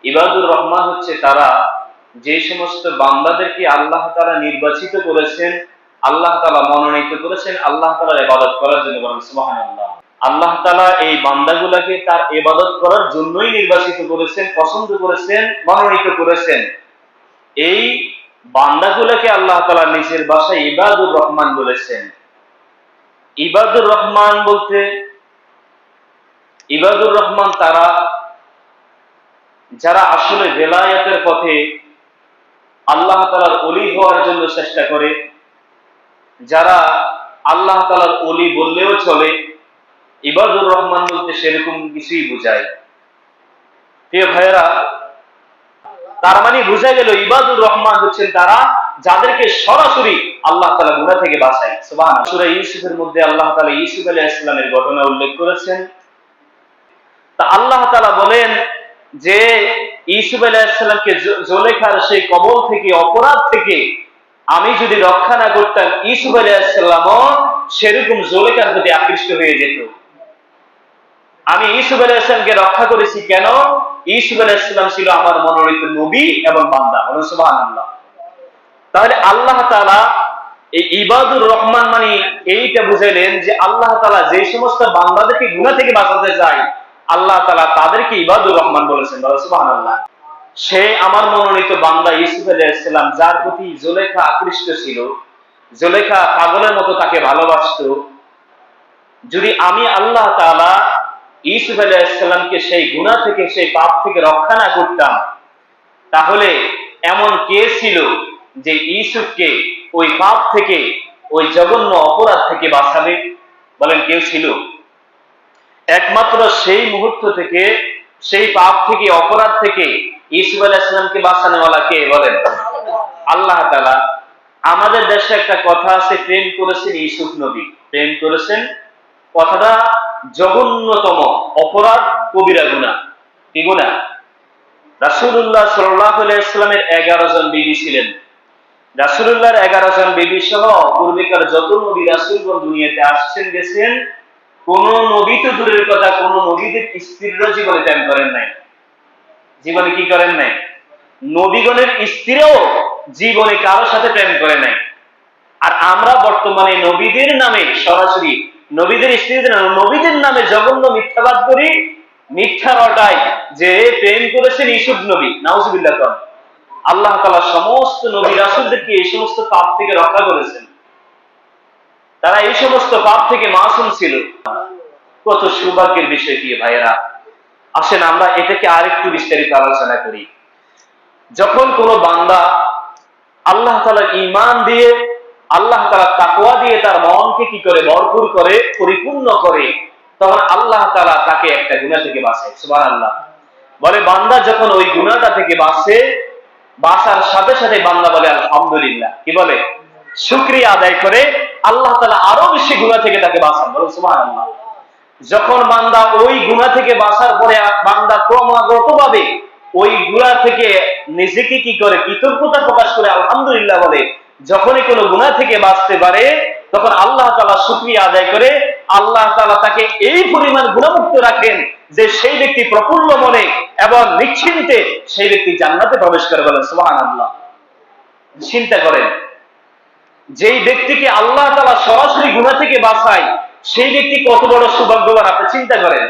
ইবাদুর রহমান হচ্ছে তারা যে সমস্ত বান্দাদেরকে আল্লাহ তাআলা নির্বাচিত করেছেন, আল্লাহ তাআলা মনোনীত করেছেন আল্লাহ তাআলার ইবাদত করার জন্য। বলেন সুবহানাল্লাহ। আল্লাহ তাআলা এই বান্দাগুলোকে তার ইবাদত করার জন্যই নির্বাচিত করেছেন, পছন্দ করেছেন, মনোনীত করেছেন। এই বান্দাগুলোকে আল্লাহ তাআলা নিজের ভাষায় ইবাদুর রহমান বলেছেন। ইবাদুর রহমান বলতে ইবাদুর রহমান তারা যারা আসলে বেলায়েতের পথে আল্লাহ তাআলার ওলি হওয়ার জন্য চেষ্টা করে, যারা আল্লাহ তাআলার ওলি বললেও চলে, ইবাদুর রহমান বলতে সেরকম কিছুই বোঝায়। প্রিয় ভাইয়েরা, তার মানে বোঝা গেল ইবাদুর রহমান হচ্ছেন তারা যাদেরকে সরাসরি আল্লাহ তাআলা গুনাহ থেকে বাঁচায়। সুবহানাল্লাহ। সূরা ইউসুফের মধ্যে আল্লাহ তাআলা ইউসুফ আলাইহিস সালামের ঘটনা উল্লেখ করেছেন। তা আল্লাহ তাআলা বলেন যে ইউসুফ আলাইহিস সালামকে জুলেখার সেই কবল থেকে, অপরাধ থেকে আমি যদি রক্ষা না করতাম, ইউসুফ আলাইহিস সালামও সেরকম জুলেখার প্রতি আকৃষ্ট হয়ে যেত। আমি ইউসুফ আলাইহিস সালামকে রক্ষা করেছি কেন? ইউসুফ আলাইহিস সালাম ছিল আমার মনোনীত নবী এবং বান্দা। বলুন সুবহানাল্লাহ। তাহলে আল্লাহ তাআলা এই ইবাদুর রহমান মানে এইটা বুঝাইলেন যে আল্লাহ তাআলা যে সমস্ত বান্দাদেরকে গুনাহ থেকে বাঁচাতে চায়, আল্লাহ তাআলা তাদেরকে ইবাদুর রহমান বলেছেন। বলুন সুবহানাল্লাহ। সে আমার মনোনীত বান্দা ইউসুফ আলাইহিস সালাম, যার প্রতি জুলেখা আকৃষ্ট ছিল, জুলেখা পাগলের মতো তাকে ভালোবাসতো। যদি আমি আল্লাহ তাআলা ইউসুফ আলাইহিস সালামকে সেই গুনাহ থেকে, সেই পাপ থেকে রক্ষা না করতাম, তাহলে এমন কে ছিল যে ইউসুফকে ওই পাপ থেকে, ওই জঘন্য অপরাধ থেকে বাঁচাবে? বলেন, কেউ ছিল? একমাত্র সেই মুহূর্ত থেকে, সেই পাপ থেকে, অপরাধ থেকে ইউসুফ আলাইহিস সালামকে বাঁচানোওয়ালা কে? বলেন, আল্লাহ তাআলা। আমাদের দেশে একটা কথা আছে, প্রেম করেছেন ইউসুফ নবী, প্রেম করেছেন। কথাটা জঘন্যতম অপরাধ, কবিরা গুনাহ। কি গুনাহ? রাসূলুল্লাহ সাল্লাল্লাহু আলাইহি ওয়াসাল্লামের 11 জন বিবি ছিলেন। রাসূলুল্লাহর 11 জন বিবি সহ পূর্বেকার যত নবী রাসূলগণ দুনিয়াতে আসছেন গেছেন, কোন নবী তো দূরের কথা, কোন নবীদের স্ত্রীরা জীবনে প্রেম করেন নাই। জীবনে কি করেন নাই? নবীগণের স্ত্রীও জীবনে কারোর সাথে প্রেম করে নাই। আর আমরা বর্তমানে নবীদের নামে সরাসরি, নবীদের স্ত্রীদের, নবীদের নামে জঘন্য মিথ্যাবাদ করি, মিথ্যা রটাই যে প্রেম করেছেন ইউসুফ নবী। নাউজুবিল্লাহ। আল্লাহ তাআলা সমস্ত নবী রাসূলদেরকে এই সমস্ত পাপ থেকে রক্ষা করেছেন। তারা এই সমস্ত পাপ থেকে মাসুম ছিল। কত সৌভাগ্যের বিষয় কি ভাইয়েরা। আসেন আমরা এটাকে আরেকটু বিস্তারিত আলোচনা করি। যখন কোন বান্দা আল্লাহ তাআলার ঈমান দিয়ে, আল্লাহ তাআলার তাকওয়া দিয়ে তার মনকে কি করে? ভরপুর করে, পরিপূর্ণ করে, তখন আল্লাহ তাআলা তাকে একটা গুনাহ থেকে বাঁচায়। সুবহানাল্লাহ। বলে বান্দা যখন ওই গুনাহটা থেকে বাঁচে, বাঁচার সাথে সাথে বান্দা বলে আলহামদুলিল্লাহ। কি বলে? শুকরিয়া আদায় করে আল্লাহ তাআলা আরো বেশি গুনাহ থেকে তাকে বাঁচান। বলে সুবহানাল্লাহ। যখন বান্দা ওই গুনাহ থেকে বাঁচার পরে বান্দা ক্রমাগতভাবে ওই গুনাহ থেকে নিজেকে কি করে? কৃতজ্ঞতা প্রকাশ করে আলহামদুলিল্লাহ বলে, যখনই কোনো গুনাহ থেকে বাঁচতে পারে তখন আল্লাহ তাআলা শুকরিয়া আদায় করে আল্লাহ তাআলা তাকে এই পরিমাণ গুনাহমুক্ত রাখেন যে সেই ব্যক্তি প্রফুল্ল মনে এবং নিশ্চিন্তে সেই ব্যক্তি জান্নাতে প্রবেশ করে। বলেন সুবহানাল্লাহ। চিন্তা করেন, যেই ব্যক্তিকে আল্লাহ তাআলা সরাসরি গুনাহ থেকে বাঁচায়, সেই ব্যক্তি কত বড় সৌভাগ্যবান, আপনি চিন্তা করেন।